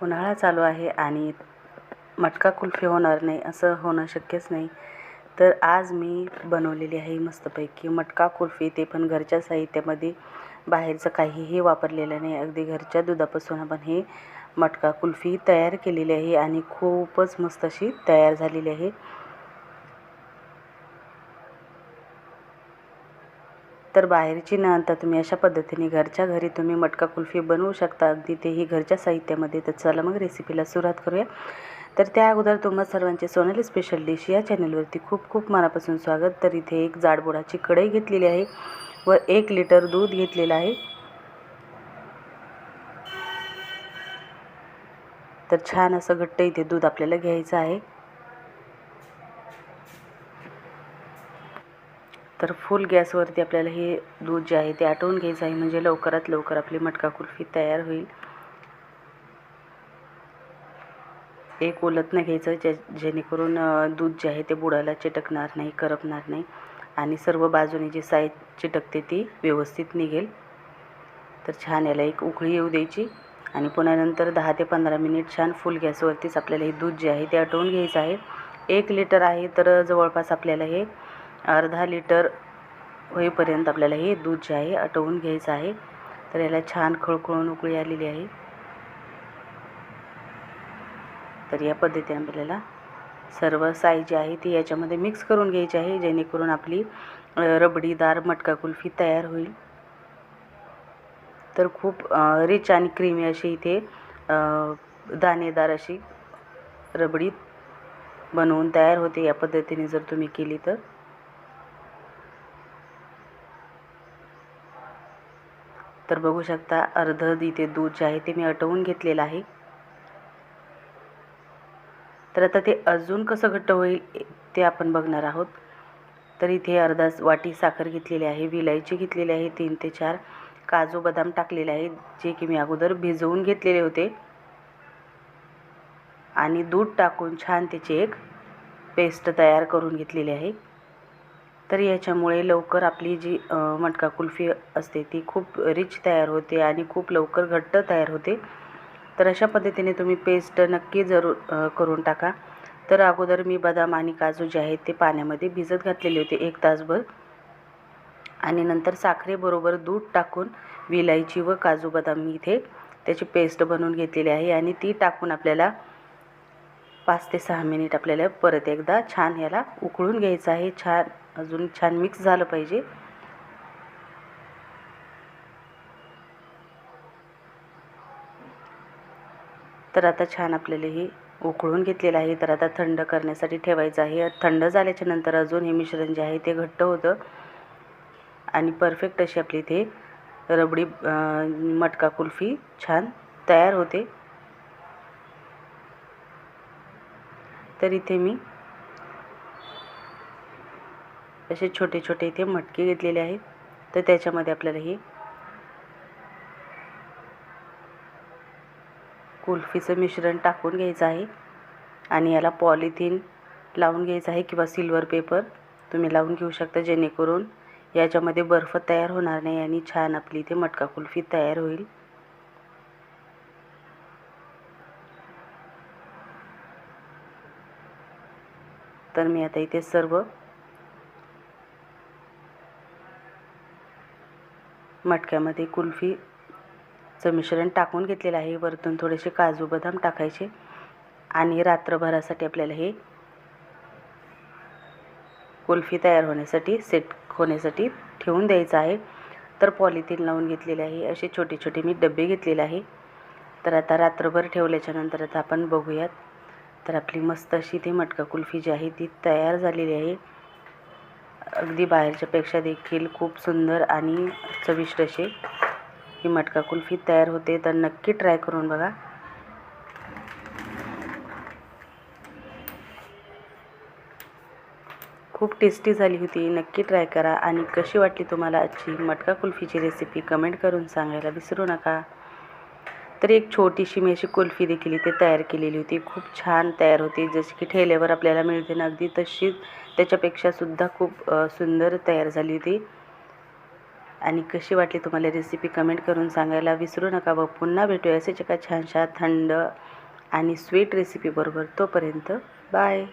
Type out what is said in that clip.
उन्हाळा चालू आहे आणि मटका कुल्फी होणार नाही असं होणं शक्यच नाही. तर आज मी बनवलेली आहे मस्तपैकी मटका कुल्फी, ते पण घरच्या साहित्यामध्ये. बाहेरचं काहीही वापरलेलं नाही. अगदी घरच्या दुधापासून आपण हे मटका कुल्फी तयार केलेली आहे आणि खूपच मस्त अशी तयार झालेली आहे. तर बाहेरची न आणता तुम्ही अशा पद्धतीने घरच्या घरी तुम्ही मटका कुल्फी बनवू शकता, अगदी तेही घरच्या साहित्यामध्ये. तर चला मग रेसिपीला सुरुवात करूया. तर त्या अगोदर तुम्हा सर्वांचे सोनाली स्पेशल डिश या चॅनलवरती खूप खूप मनापासून स्वागत. तर इथे एक जाडबुडाची कढई घेतलेली आहे व 1 लिटर दूध घेतलेलं आहे. तर छान असं घट्ट इथे दूध आपल्याला घ्यायचं आहे. तर फुल गॅसवरती आपल्याला हे दूध जे आहे ते आटवून घ्यायचं आहे, म्हणजे लवकरात लवकर आपली मटका कुल्फी तयार होईल. एक उलटणं घ्यायचं जेणेकरून दूध जे आहे ते बुडाला चिटकणार नाही, करपणार नाही आणि सर्व बाजूने जी साईड चिटकते ती व्यवस्थित निघेल. तर छान याला एक उकळी येऊ द्यायची आणि पुन्हा नंतर 10 ते 15 मिनिट छान फुल गॅसवरतीच आपल्याला हे दूध जे आहे ते आटवून घ्यायचं आहे. 1 लिटर आहे तर जवळपास आपल्याला हे अर्धा लिटर होईपर्यंत आपल्याला हे दूध जे आहे आटवून घ्यायचं आहे. तर याला छान खळखळून उकळी आलेली आहे. तर या पद्धतीने आपल्याला सर्व साई जी आहे ती याच्यामध्ये मिक्स करून घ्यायची आहे, जेणेकरून आपली रबडीदार मटका कुल्फी तयार होईल. तर खूप रिच आणि क्रीमी अशी इथे दाणेदार अशी रबडी बनवून तयार होते या पद्धतीने जर तुम्ही केली तर. तर बघू शकता अर्ध इथे दूध जे आहे ते मी आटवून घेतलेलं आहे. तर आता ते अजून कसं घट्ट होईल ते आपण बघणार आहोत. तर इथे अर्धा वाटी साखर घेतलेली आहे, विलायची घेतलेली आहे, 3 ते 4 काजू बदाम टाकलेले आहे, जे की मी अगोदर भिजवून घेतलेले होते आणि दूध टाकून छान त्याची एक पेस्ट तयार करून घेतलेली आहे. तर याच्यामुळे लवकर आपली जी मटका कुल्फी असते ती खूप रिच तयार होते आणि खूप लवकर घट्ट तयार होते. तर अशा पद्धतीने तुम्ही पेस्ट नक्की जरूर करून टाका. तर अगोदर मी बदाम आणि काजू जे आहेत ते पाण्यामध्ये भिजत घातलेले होते 1 तासभर आणि नंतर साखरेबरोबर दूध टाकून विलायची व काजू बदाम मी इथे त्याची पेस्ट बनवून घेतलेली आहे आणि ती टाकून आपल्याला 5 ते 6 मिनिट आपल्याला परत एकदा छान याला उकळून घ्यायचं आहे. छान अजून छान मिक्स झालं पाहिजे. तर आता छान आपल्याला हे उकळून घेतलेलं आहे. तर आता थंड करण्यासाठी ठेवायचं आहे. थंड झाल्याच्या नंतर अजून हे मिश्रण जे आहे ते घट्ट होतं आणि परफेक्ट अशी आपली इथे रबडी मटका कुल्फी छान तयार होते. तर इथे मी असे छोटे छोटे इथे मटके घेतलेले आहेत. तर त्याच्यामध्ये आपल्याला हे कुल्फीचं मिश्रण टाकून घ्यायचं आहे आणि याला पॉलिथिन लावून घ्यायचं आहे किंवा सिल्वर पेपर तुम्ही लावून घेऊ शकता, जेणेकरून याच्यामध्ये बर्फ तयार होणार नाही आणि छान आपली इथे मटका कुल्फी तयार होईल. तर मी आता इथे सर्व मटक्यामध्ये कुल्फीचं मिश्रण टाकून घेतलेलं आहे. वरतून थोडेसे काजू बदाम टाकायचे आणि रात्रभरासाठी आपल्याला हे कुल्फी तयार होण्यासाठी सेट होण्यासाठी ठेवून द्यायचं आहे. तर पॉलिथिन लावून घेतलेले आहे. असे छोटे छोटे मी डबे घेतलेले आहे. तर आता रात्रभर ठेवल्याच्या नंतर आता आपण बघूयात. तर आपली मस्त अशी ती मटका कुल्फी जी आहे ती तयार झालेली आहे. अगदी बाहेरच्यापेक्षा देखील खूप सुंदर आणि चविष्ट अशी ही मटका कुल्फी तयार होते. तर नक्की ट्राय करून बघा. खूप टेस्टी झाली होती. नक्की ट्राय करा आणि कशी वाटली तुम्हाला आजची मटका कुल्फीची रेसिपी कमेंट करून सांगायला विसरू नका. तर एक छोटीशी मी अशी कुल्फी देखील इथे तयार केलेली होती. खूप छान तयार होती, जशी की ठेल्यावर आपल्याला मिळते ना, अगदी तशीच त्याच्यापेक्षासुद्धा खूप सुंदर तयार झाली होती. आणि कशी वाटली तुम्हाला रेसिपी कमेंट करून सांगायला विसरू नका. व पुन्हा भेटूया असेच एका छानशा थंड आणि स्वीट रेसिपीबरोबर. तोपर्यंत बाय.